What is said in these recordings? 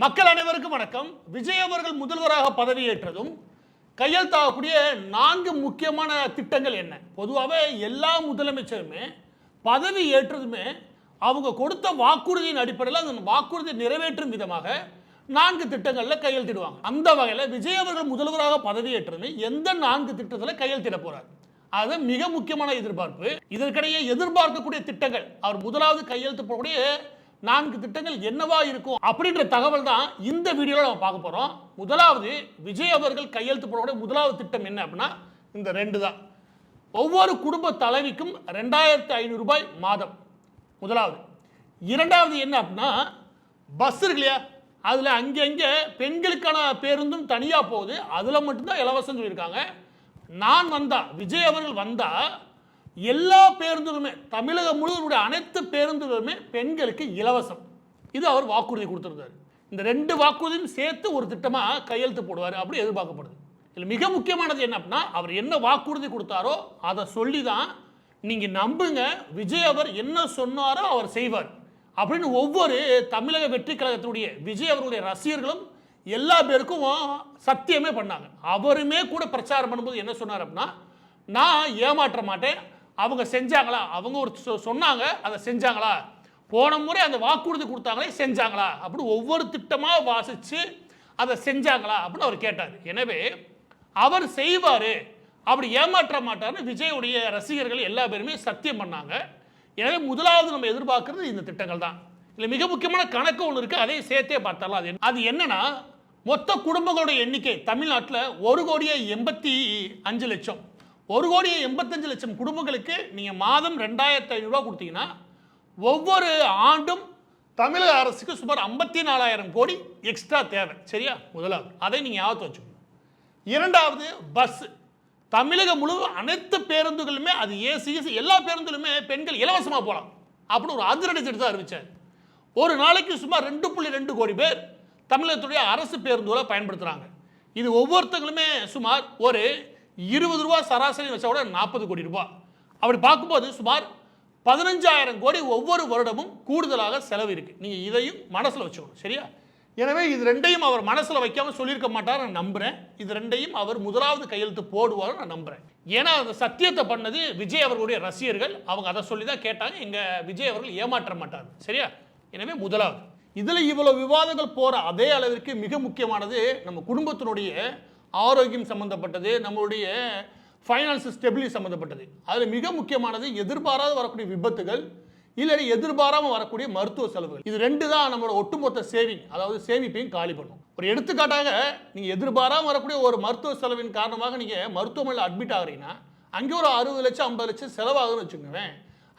மக்கள் அனைவருக்கும் வணக்கம். விஜய் அவர்கள் முதல்வராக பதவியேற்றதும் கையெழுத்தாகக்கூடிய 4 முக்கியமான திட்டங்கள் என்ன? பொதுவாகவே எல்லா முதலமைச்சருமே பதவி ஏற்றதுமே அவங்க கொடுத்த வாக்குறுதியின் அடிப்படையில் அந்த வாக்குறுதியை நிறைவேற்றும் விதமாக 4 திட்டங்களில் கையெழுத்திடுவாங்க. அந்த வகையில் விஜய் அவர்கள் முதல்வராக பதவியேற்றதுமே எந்த 4 திட்டத்தில் கையெழுத்திட போறார்? அது மிக முக்கியமான எதிர்பார்ப்பு. இதற்கிடையே எதிர்பார்க்கக்கூடிய திட்டங்கள், அவர் முதலாவது கையெழுத்து போடக்கூடிய 4 திட்டங்கள் என்னவா இருக்கும் அப்படின்ற தகவல் தான் இந்த வீடியோவில் நம்ம பார்க்க போறோம். முதலாவது, விஜய் அவர்கள் கையெழுத்து போடக்கூடிய முதலாவது திட்டம் என்ன அப்படின்னா இந்த 2 தான். ஒவ்வொரு குடும்ப தலைவிக்கும் 2500 ரூபாய் மாதம் முதலாவது. இரண்டாவது என்ன அப்படின்னா பஸ் இருக்கு இல்லையா, அதில் அங்கே பெண்களுக்கான பேருந்தும் தனியாக போகுது, அதில் மட்டும்தான் இலவசம் சொல்லியிருக்காங்க. நான் வந்தா, விஜய் அவர்கள் வந்தா எல்லா பேருந்துகளுமே தமிழகம் முழுவதும் அனைத்து பேருந்துகளுமே பெண்களுக்கு இலவசம். இது அவர் வாக்குறுதி கொடுத்திருந்தார். இந்த 2 வாக்குறுதியும் சேர்த்து ஒரு திட்டமாக கையெழுத்து போடுவார் அப்படி எதிர்பார்க்கப்படுது. இதில் மிக முக்கியமானது என்ன அப்படின்னா அவர் என்ன வாக்குறுதி கொடுத்தாரோ அதை சொல்லி தான் நீங்கள் நம்புங்க, விஜய் அவர் என்ன சொன்னாரோ அவர் செய்வார் அப்படின்னு ஒவ்வொரு தமிழக வெற்றி கழகத்தினுடைய விஜய் அவர்களுடைய ரசிகர்களும் எல்லா பேருக்கும் சத்தியமே பண்ணாங்க. அவருமே கூட பிரச்சாரம் பண்ணும்போது என்ன சொன்னார் அப்படின்னா, நான் ஏமாற்ற மாட்டேன், அவங்க செஞ்சாங்களா, அவங்க ஒரு சொன்னாங்க அதை செஞ்சாங்களா, போன முறை அந்த வாக்குறுதி கொடுத்தாங்களே செஞ்சாங்களா அப்படி ஒவ்வொரு திட்டமாக வாசித்து அதை செஞ்சாங்களா அப்படின்னு அவர் கேட்டார். எனவே அவர் செய்வார், அப்படி ஏமாற்ற மாட்டார்னு விஜயுடைய ரசிகர்கள் எல்லா பேருமே சத்தியம் பண்ணாங்க. எனவே முதலாவது நம்ம எதிர்பார்க்கறது இந்த திட்டங்கள் தான். இதில் மிக முக்கியமான கணக்கு ஒன்று இருக்குது, அதையும் சேர்த்தே பார்த்தாலாம். அது என்னன்னா, மொத்த குடும்பங்களுடைய எண்ணிக்கை தமிழ்நாட்டில் 1,85,00,000. 1,85,00,000 குடும்பங்களுக்கு நீங்கள் மாதம் 2500 ரூபா கொடுத்தீங்கன்னா ஒவ்வொரு ஆண்டும் தமிழக அரசுக்கு சுமார் 54,000 கோடி எக்ஸ்ட்ரா தேவை. சரியா? முதலாவது அதை நீங்கள் ஞாபகத்தை வச்சுக்கணும். இரண்டாவது பஸ். தமிழகம் முழுவதும் அனைத்து பேருந்துகளுமே, அது ஏசி எல்லா பேருந்துகளுமே பெண்கள் இலவசமாக போகலாம் அப்படின்னு ஒரு அதிரடி திட்டத்தை அறிவிச்சார். ஒரு நாளைக்கு சுமார் 2.2 கோடி பேர் தமிழகத்துடைய அரசு பேருந்துகளை பயன்படுத்துகிறாங்க. இது ஒவ்வொருத்தங்களுமே சுமார் ஒரு 20 ரூபா சராசரி வச்சா கூட 40 கோடி ரூபாய். அப்படி பார்க்கும்போது சுமார் 15,000 கோடி ஒவ்வொரு வருடமும் கூடுதலாக செலவு இருக்குது. நீங்கள் இதையும் மனசில் வச்சுக்கணும். சரியா? எனவே இது 2ஐயும் அவர் மனசில் வைக்காமல் சொல்லியிருக்க மாட்டார் நான் நம்புகிறேன். இது 2ஐயும் அவர் முதலாவது கையெழுத்து போடுவார் நான் நம்புகிறேன். ஏன்னா அந்த சத்தியத்தை பண்ணது விஜய் அவர்களுடைய ரசிகர்கள், அவங்க அதை சொல்லி தான் கேட்டாங்க. எங்கள் விஜய் அவர்கள் ஏமாற்ற மாட்டார். சரியா? எனவே முதலாவது. இதில் இவ்வளோ விவாதங்கள் போகிற அதே அளவிற்கு மிக முக்கியமானது நம்ம குடும்பத்தினுடைய ஆரோக்கியம் சம்மந்தப்பட்டது, நம்மளுடைய ஃபைனான்ஸ் ஸ்டெபிலிட்டி சம்மந்தப்பட்டது. அதில் மிக முக்கியமானது எதிர்பாராத வரக்கூடிய விபத்துகள், இல்லை எதிர்பாராமல் வரக்கூடிய மருத்துவ செலவுகள். இது 2 தான் நம்மளோட ஒட்டுமொத்த சேவிங், அதாவது சேமிப்பையும் காலி பண்ணும். ஒரு எடுத்துக்காட்டாக நீங்கள் எதிர்பாராமல் வரக்கூடிய ஒரு மருத்துவ செலவின் காரணமாக நீங்கள் மருத்துவமனையில் அட்மிட் ஆகிறீங்கன்னா அங்கே ஒரு 60 லட்சம் 50 லட்சம் செலவாகுதுன்னு வச்சுக்கோங்க.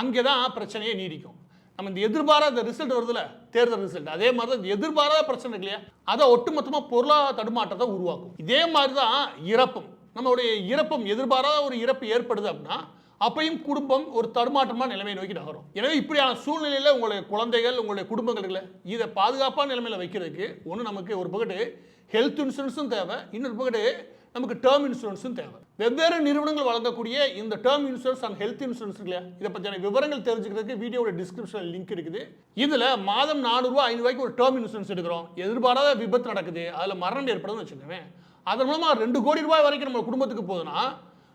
அங்கே தான் பிரச்சனையே நீடிக்கும். நம்ம இந்த எதிர்பாராத ரிசல்ட் வருதுல்ல, தேர்தல் ரிசல்ட், அதே மாதிரி தான் எதிர்பாராத பிரச்சனை இருக்கு இல்லையா, அதை ஒட்டுமொத்தமாக பொருளாதார தடுமாற்றத்தை உருவாக்கும். இதே மாதிரி தான் இறப்பும். நம்மளுடைய இறப்பும், எதிர்பாராத ஒரு இறப்பு ஏற்படுது அப்படின்னா அப்பையும் குடும்பம் ஒரு தடுமாற்றமான நிலைமையை நோக்கி நகரும். எனவே இப்படியான சூழ்நிலையில் உங்களுடைய குழந்தைகள், உங்களுடைய குடும்பங்களில் இதை பாதுகாப்பான நிலைமையில் வைக்கிறதுக்கு ஒன்று நமக்கு ஒரு பக்கத்து ஹெல்த் இன்சூரன்ஸும் தேவை, இன்னொரு பக்கத்து நமக்கு டேர்ம் இன்சூரன்ஸும் தேவை. வெவ்வேறு நிறுவனங்கள் வழங்கக்கூடிய இந்த term insurance and health insurance இல்லையா, இதை பற்றியான விவரங்கள் தெரிஞ்சுக்கிறதுக்கு வீடியோட டிஸ்கிரிப்ஷனில் லிங்க் இருக்குது. இதில் மாதம் 400 ரூபா 500 ரூபாய்க்கு ஒரு டேர்ம் இன்சூரன்ஸ் எடுக்கிறோம். எதிர்பாராத விபத்து நடக்குது, அதில் மரணம் ஏற்படுதுன்னு வச்சுக்கோங்க, அதன் மூலமாக 2 கோடி ரூபாய் வரைக்கும் நம்ம குடும்பத்துக்கு போகுதுன்னா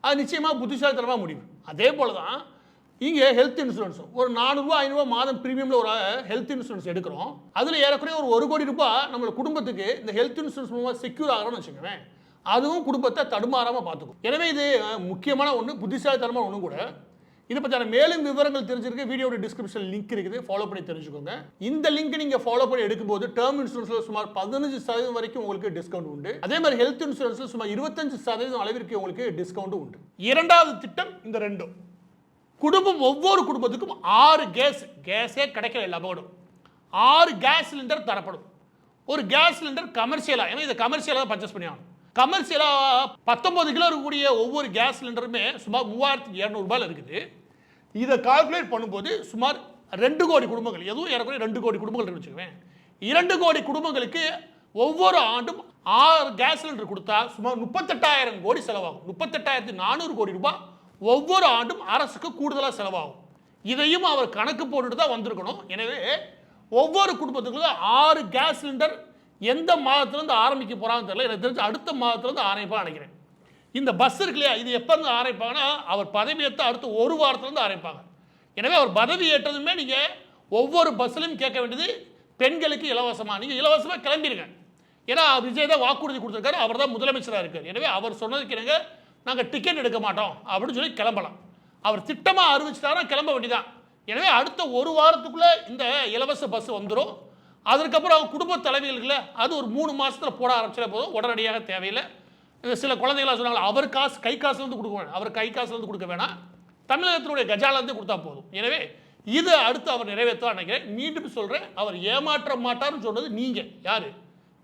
அது நிச்சயமாக புத்திசாலித்தனமாக முடியும். அதே போல தான் இங்கே ஹெல்த் இன்சூரன்ஸும் ஒரு 400 ரூபா 500 ரூபா மாதம் ப்ரீமியமில் ஒரு ஹெல்த் இன்சூரன்ஸ் எடுக்கிறோம். அதில் ஏறக்குறைய ஒரு 1 கோடி ரூபாய் நம்ம குடும்பத்துக்கு இந்த ஹெல்த் இன்சூரன்ஸ் மூலமாக செக்யூர் ஆகிறோம்னு வச்சுக்கோங்க. அதுவும் குடும்பத்தை தடுமாறாமல் பார்த்துக்கும். எனவே இது முக்கியமான ஒன்று, புத்திசாலித்தனமான ஒன்று கூட. இதை பற்றியான மேலும் விவரங்கள் தெரிஞ்சிருக்கு, வீடியோட டிஸ்கிரிப்ஷன் லிங்க் இருக்குது, ஃபாலோ பண்ணி தெரிஞ்சுக்கோங்க. இந்த லிங்க் நீங்கள் ஃபாலோ பண்ணி எடுக்கும்போது டேர்ம் இன்சூரன்ஸில் சுமார் 15% வரைக்கும் உங்களுக்கு டிஸ்கவுண்ட் உண்டு. அதே மாதிரி ஹெல்த் இன்சூரன்ஸில் சுமார் 25% அளவிற்கு உங்களுக்கு டிஸ்கவுண்ட் உண்டு. இரண்டாவது திட்டம் இந்த 2. குடும்பம், ஒவ்வொரு குடும்பத்துக்கும் 6 கேஸே கிடைக்கல எல்லா போடும் 6 கேஸ் சிலிண்டர் தரப்படும். ஒரு கேஸ் சிலிண்டர் கமர்ஷியலாக, ஏன்னா இதை கமர்ஷியலாக தான் பர்ச்சேஸ் பண்ணி ஆகணும். கமர்ஷியலாக 19 கிலோ இருக்கக்கூடிய ஒவ்வொரு கேஸ் சிலிண்டருமே சுமார் 3,200 ரூபாயில் இருக்குது. இதை கால்குலேட் பண்ணும்போது சுமார் 2 கோடி குடும்பங்கள், எதுவும் ஏறக்குறைய 2 கோடி குடும்பங்கள் வச்சுக்குவேன். 2 கோடி குடும்பங்களுக்கு ஒவ்வொரு ஆண்டும் 6 கேஸ் சிலிண்டர் கொடுத்தா சுமார் 38,000 கோடி செலவாகும். 38,400 கோடி ரூபாய் ஒவ்வொரு ஆண்டும் அரசுக்கு கூடுதலாக செலவாகும். இதையும் அவர் கணக்கு போட்டுட்டு தான் வந்திருக்கணும். எனவே ஒவ்வொரு குடும்பத்துக்கும் 6 கேஸ் சிலிண்டர் எந்த மாதத்துலேருந்து ஆரம்பிக்க போகிறாங்கன்னு தெரியல. எனக்கு தெரிஞ்சு அடுத்த மாதத்துலேருந்து ஆரம்பிப்பான்னு நினைக்கிறேன். இந்த பஸ் இருக்கு இல்லையா, இது எப்போ இருந்து ஆரம்பிப்பாங்கன்னா அவர் பதவியேற்ற அடுத்த ஒரு வாரத்துலேருந்து ஆரம்பிப்பாங்க. எனவே அவர் பதவி ஏற்றதுமே நீங்கள் ஒவ்வொரு பஸ்லையும் கேட்க வேண்டியது பெண்களுக்கு இலவசமாக, நீங்கள் இலவசமாக கிளம்பிடுங்க. ஏன்னா விஜய் தான் வாக்குறுதி கொடுத்துருக்காரு, அவர் தான் முதலமைச்சராக இருக்கார். எனவே அவர் சொன்னதுக்கு என்னங்க நாங்கள் டிக்கெட் எடுக்க மாட்டோம் அப்படின்னு சொல்லி கிளம்பலாம். அவர் திட்டமாக அறிவிச்சிட்டாரா கிளம்ப வேண்டியதான். எனவே அடுத்த ஒரு வாரத்துக்குள்ளே இந்த இலவச பஸ் வந்துடும். அதுக்கப்புறம் குடும்ப தலைவிகளுக்குள்ள அது ஒரு 3 மாதத்தில் போட ஆரம்பிச்சிட போதும், உடனடியாக தேவையில்லை. சில குழந்தைகளாக சொன்னாங்க அவர் காசு கை காசுலேருந்து கொடுக்க வேணாம், அவர் கை காசுலேருந்து கொடுக்க வேணாம், தமிழகத்தினுடைய கஜாலேருந்து கொடுத்தா போதும். எனவே இது அடுத்து அவர் நிறைவேற்ற நினைக்கிறேன். மீண்டும் சொல்கிறேன், அவர் ஏமாற்ற மாட்டார்னு சொன்னது நீங்கள் யார்?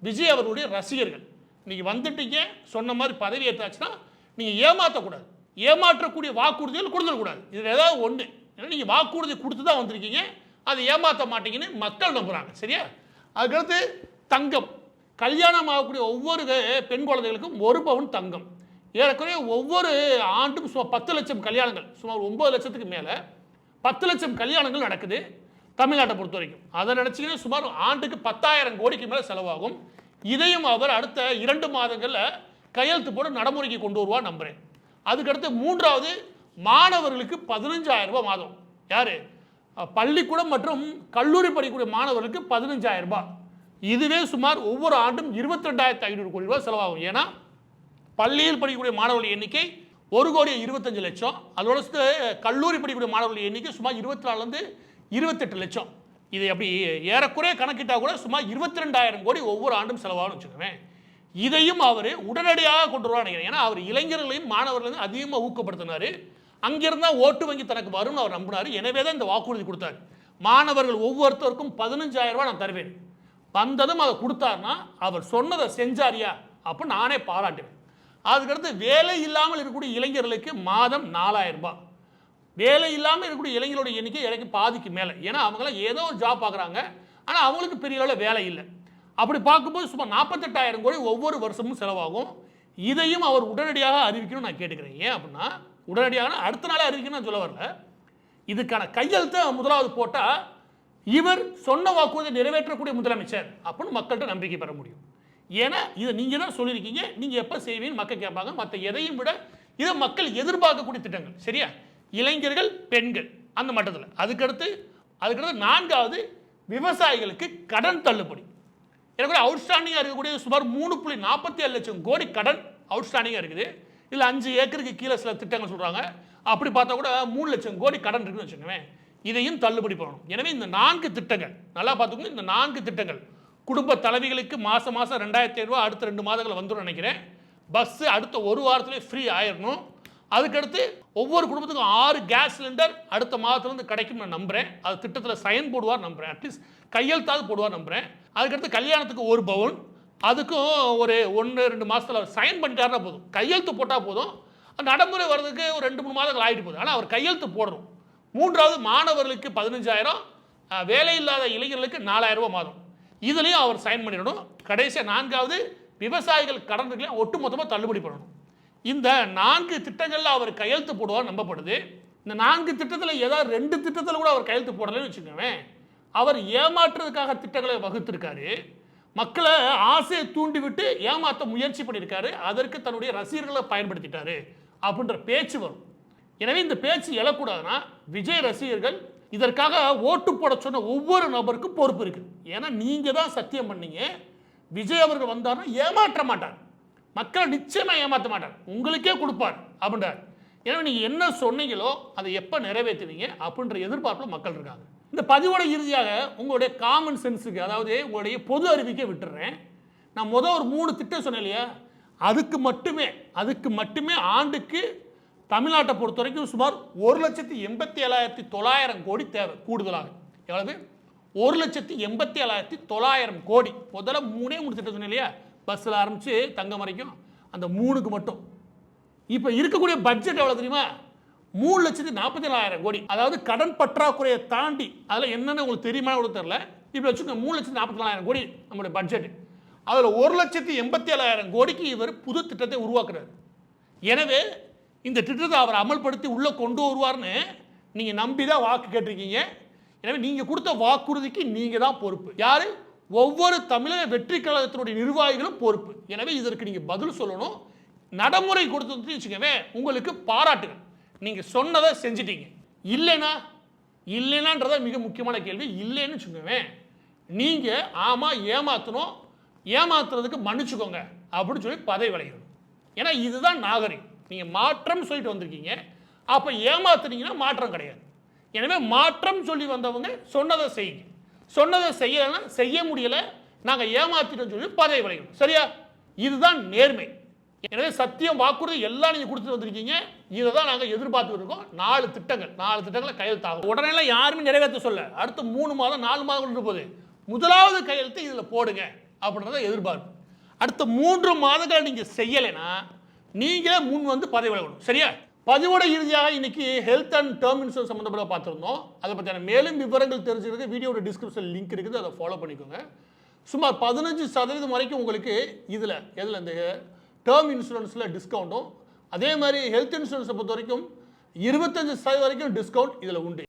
விஜய் அவர்களுடைய ரசிகர்கள். நீங்கள் வந்துட்டீங்க, சொன்ன மாதிரி பதவி ஏற்றாச்சுன்னா நீங்கள் ஏமாற்றக்கூடாது, ஏமாற்றக்கூடிய வாக்குறுதிகள் கொடுத்துடக்கூடாது. இதில் ஏதாவது ஒன்று, ஏன்னா நீங்கள் வாக்குறுதி கொடுத்து தான் வந்திருக்கீங்க, அதை ஏமாற்ற மாட்டீங்கன்னு மக்கள் நம்புகிறாங்க. சரியா? அதுக்கடுத்து தங்கம், கல்யாணம் ஆகக்கூடிய ஒவ்வொரு பெண் குழந்தைகளுக்கும் 1 பவுன் தங்கம். ஏறக்குறைய ஒவ்வொரு ஆண்டும் சுமார் 10 லட்சம் கல்யாணங்கள், சுமார் 9 லட்சத்துக்கு மேலே 10 லட்சம் கல்யாணங்கள் நடக்குது தமிழ்நாட்டை பொறுத்த வரைக்கும். அதை நினச்சிங்கன்னா சுமார் ஆண்டுக்கு 10,000 கோடிக்கு மேலே செலவாகும். இதையும் அவர் அடுத்த 2 மாதங்களில் கையெழுத்து போட்டு நடைமுறைக்கு கொண்டு வருவார் நம்புகிறேன். அதுக்கடுத்து 3வது மாணவர்களுக்கு 15,000 ரூபாய் மாதம். யார்? பள்ளிக்கூடம் மற்றும் கல்லூரி படிக்கக்கூடிய மாணவர்களுக்கு 15,000 ரூபாய். இதுவே சுமார் ஒவ்வொரு ஆண்டும் 22,500 கோடி ரூபாய் செலவாகும். ஏன்னா பள்ளியில் படிக்கக்கூடிய மாணவர்கள் எண்ணிக்கை 1,25,00,000, அதோட கல்லூரி படிக்கக்கூடிய மாணவர்கள் எண்ணிக்கை சுமார் 24 28 லட்சம். இதை அப்படி ஏறக்குறைய கணக்கிட்டால் கூட சுமார் 22,000 கோடி ஒவ்வொரு ஆண்டும் செலவாகும்னு வச்சுக்கோங்க. இதையும் அவர் உடனடியாக கொண்டு வருவார் நினைக்கிறேன். ஏன்னா அவர் இளைஞர்களையும் மாணவர்களையும் அதிகமாக ஊக்கப்படுத்தினார். அங்கிருந்தால் ஓட்டு வங்கி தனக்கு வரும்னு அவர் நம்பினார். எனவே தான் இந்த வாக்குறுதி கொடுத்தார். மாணவர்கள் ஒவ்வொருத்தருக்கும் 15,000 ரூபாய் நான் தருவேன். வந்ததும் அதை கொடுத்தாருன்னா அவர் சொன்னதை செஞ்சாரியா அப்போ நானே பாராட்டுவேன். அதுக்கடுத்து வேலை இல்லாமல் இருக்கக்கூடிய இளைஞர்களுக்கு மாதம் 4,000 ரூபாய். வேலை இல்லாமல் இருக்கக்கூடிய இளைஞர்களுடைய எண்ணிக்கை எனக்கு பாதிக்கு மேலே. ஏன்னா அவங்களாம் ஏதோ ஒரு ஜாப் பார்க்குறாங்க, ஆனால் அவங்களுக்கு பெரிய அளவில் வேலை இல்லை. அப்படி பார்க்கும்போது சுமார் 48,000 கோடி ஒவ்வொரு வருஷமும் செலவாகும். இதையும் அவர் உடனடியாக அறிவிக்கணும்னு நான் கேட்டுக்கிறேன். ஏன் அப்படின்னா உடனடியாக அடுத்த நாளே அறிவிக்கணும்னு நான் சொல்ல வரல. இதுக்கான கையெழுத்தை முதலாவது போட்டால் இவர் சொன்ன வாக்குறுதியை நிறைவேற்றக்கூடிய முதலமைச்சர் அப்படின்னு மக்கள்கிட்ட நம்பிக்கை பெற முடியும். ஏன்னா இதை நீங்கள் தான் சொல்லியிருக்கீங்க, நீங்கள் எப்போ செய்வீங்கன்னு மக்கள் கேட்பாங்க. மற்ற எதையும் விட இதை மக்கள் எதிர்பார்க்கக்கூடிய திட்டங்கள். சரியா? இளைஞர்கள், பெண்கள் அந்த மட்டத்தில். அதுக்கடுத்து 4வது விவசாயிகளுக்கு கடன் தள்ளுபடி. எனக்கு அவுட்ஸ்டாண்டிங்காக இருக்கக்கூடிய சுமார் 3.47 லட்சம் கோடி கடன் அவுட்ஸ்டாண்டிங்காக இருக்குது. இதில் 5 ஏக்கருக்கு கீழே சில திட்டங்கள் சொல்கிறாங்க. அப்படி பார்த்தா கூட 3 லட்சம் கோடி கடன் இருக்குன்னு வச்சுக்கோங்க. இதையும் தள்ளுபடி பண்ணணும். எனவே இந்த 4 திட்டங்கள் நல்லா பார்த்துக்கணும். இந்த 4 திட்டங்கள் குடும்ப தலைவிகளுக்கு மாதம் 2,500 ரூபா அடுத்த 2 மாதங்கள் வந்துடும் நினைக்கிறேன். பஸ்ஸு அடுத்த ஒரு வாரத்திலே ஃப்ரீ ஆயிடணும். அதுக்கடுத்து ஒவ்வொரு குடும்பத்துக்கும் 6 கேஸ் சிலிண்டர் அடுத்த மாதத்துலேருந்து கிடைக்கும் நான் நம்புகிறேன். அது திட்டத்தில் சைன் போடுவார் நம்புகிறேன், அட்லீஸ்ட் கையெழுத்தாவது போடுவார் நம்புகிறேன். அதுக்கடுத்து கல்யாணத்துக்கு 1 பவுன், அதுக்கும் ஒரு 1-2 மாதத்தில் அவர் சைன் பண்ணிட்டாருன்னா போதும், கையெழுத்து போட்டால் போதும். நடைமுறை வர்றதுக்கு ஒரு 2-3 மாதங்கள் ஆகிட்டு போகுது, ஆனால் அவர் கையெழுத்து போடணும். 3வது மாணவர்களுக்கு 15,000, வேலை இல்லாத இளைஞர்களுக்கு 4,000 ரூபாய் மாதம். இதுலேயும் அவர் சைன் பண்ணிடணும். கடைசியாக 4வது விவசாயிகள் கடன்களையும் ஒட்டு மொத்தமாக தள்ளுபடி பண்ணணும். இந்த 4 திட்டங்களில் அவர் கையெழுத்து போடுவார் நம்பப்படுது. இந்த 4 திட்டத்தில் ஏதாவது 2 திட்டத்தில் கூட அவர் கையெழுத்து போடலன்னு வச்சுக்கோங்க, அவர் ஏமாற்றுறதுக்காக திட்டங்களை வகுத்திருக்காரு. மக்களை ஆசையை தூண்டிவிட்டு ஏமாற்ற முயற்சி பண்ணியிருக்காரு. அதற்கு தன்னுடைய ரசிகர்களை பயன்படுத்திட்டாரு அப்படின்ற பேச்சு வரும். எனவே இந்த பேச்சு எழக்கூடாதுன்னா விஜய் ரசிகர்கள் இதற்காக ஓட்டு போட சொன்ன ஒவ்வொரு நபருக்கும் பொறுப்பு இருக்குது. ஏன்னா நீங்கள் தான் சத்தியம் பண்ணீங்க விஜய் அவர்கள் வந்தார்னா ஏமாற்ற மாட்டார், மக்களை நிச்சயமாக ஏமாற்ற மாட்டார், உங்களுக்கே கொடுப்பார் அப்படின்றார். எனவே நீங்கள் என்ன சொன்னீங்களோ அதை எப்போ நிறைவேற்றுவீங்க அப்படின்ற எதிர்பார்ப்பில் மக்கள் இருக்காங்க. இந்த பதிவோட இறுதியாக உங்களுடைய காமன் சென்ஸுக்கு, அதாவது உங்களுடைய பொது அறிவிக்கை விட்டுறேன். நான் ஒரு 3 திட்டம் சொன்னேன் இல்லையா, அதுக்கு மட்டுமே ஆண்டுக்கு தமிழ்நாட்டை பொறுத்த வரைக்கும் சுமார் 1,87,900 கோடி தேவை கூடுதலாக. எவ்வளவு? 1,87,900 கோடி. முதல்ல 3 திட்டம் சொன்னேன் இல்லையா, பஸ்ஸில் ஆரம்பித்து தங்கம் வரைக்கும், அந்த 3க்கு மட்டும் இப்போ இருக்கக்கூடிய பட்ஜெட் எவ்வளோ தெரியுமா? 3,47,000 கோடி. அதாவது கடன் பற்றாக்குறையை தாண்டி அதில் என்னென்ன உங்களுக்கு தெரியுமா கூட தெரியல, இப்போ வச்சுக்கோங்க 3,47,000 கோடி நம்மளுடைய பட்ஜெட். அதில் 1,87,000 கோடிக்கு இவர் புது திட்டத்தை உருவாக்குறாரு. எனவே இந்த திட்டத்தை அவர் அமல்படுத்தி உள்ளே கொண்டு வருவார்னு நீங்கள் நம்பி தான் வாக்கு கேட்டிருக்கீங்க. எனவே நீங்கள் கொடுத்த வாக்குறுதிக்கு நீங்கள் தான் பொறுப்பு. யார்? ஒவ்வொரு தமிழக வெற்றி கழகத்தினுடைய நிர்வாகிகளும் பொறுப்பு. எனவே இதற்கு நீங்க பதில் சொல்லணும். நடைமுறை கொடுத்து வச்சுக்கவே உங்களுக்கு பாராட்டுகள். நீங்க சொன்னதை செஞ்சிட்டீங்க. இல்லைனான்றத மிக முக்கியமான கேள்வி. இல்லைன்னு வச்சுக்கவே நீங்க ஆமா ஏமாத்தணும், ஏமாத்துறதுக்கு மன்னிச்சுக்கோங்க அப்படின்னு சொல்லி பதவி விலகிடணும். ஏன்னா இதுதான் நாகரிகம். நீங்க மாற்றம் சொல்லிட்டு வந்திருக்கீங்க, அப்ப ஏமாத்துனீங்கன்னா மாற்றம் கிடையாது. எனவே மாற்றம் சொல்லி வந்தவங்க சொன்னதை செய்யுங்க. சொன்னதை செய்யலைன்னா செய்ய முடியல, நாங்க ஏமாத்திட்டோம் சொல்லி பதவி விலகணும். சரியா? இதுதான் நேர்மை. எனவே சத்தியம் வாக்குறுதி எல்லாம் நீங்க கொடுத்துட்டு வந்திருக்கீங்க. இதை தான் நாங்க எதிர்பார்த்து இருக்கோம். 4 திட்டங்களை கையெழுத்தாகும். உடனே யாருமே நிறைவேற்ற சொல்ல, அடுத்த 3 மாதம் 4 மாதம் போது முதலாவது கையெழுத்து இதுல போடுங்க அப்படின்றத எதிர்பார்ப்பு. அடுத்த 3 மாதங்கள் நீங்க செய்யலைன்னா நீங்களே முன் வந்து பதவி விலகணும். சரியா? பதிவோட இறுதியாக இன்னைக்கு ஹெல்த் அண்ட் டேர்ம் இன்சூரன்ஸ் சம்பந்தப்பட்ட பார்த்துருந்தோம். அதை பற்றியான மேலும் விவரங்கள் தெரிஞ்சுக்கிறது வீடியோட டிஸ்கிரிப்ஷன் லிங்க் இருக்குது, அதை ஃபாலோ பண்ணிக்கோங்க. சுமார் 15% வரைக்கும் உங்களுக்கு இதில் இந்த டேர்ம் இன்சூரன்ஸில் டிஸ்கவுண்ட்டும், அதே மாதிரி ஹெல்த் இன்சூரன்ஸை பொறுத்த வரைக்கும் 25% வரைக்கும் டிஸ்கவுண்ட் இதில் உண்டு.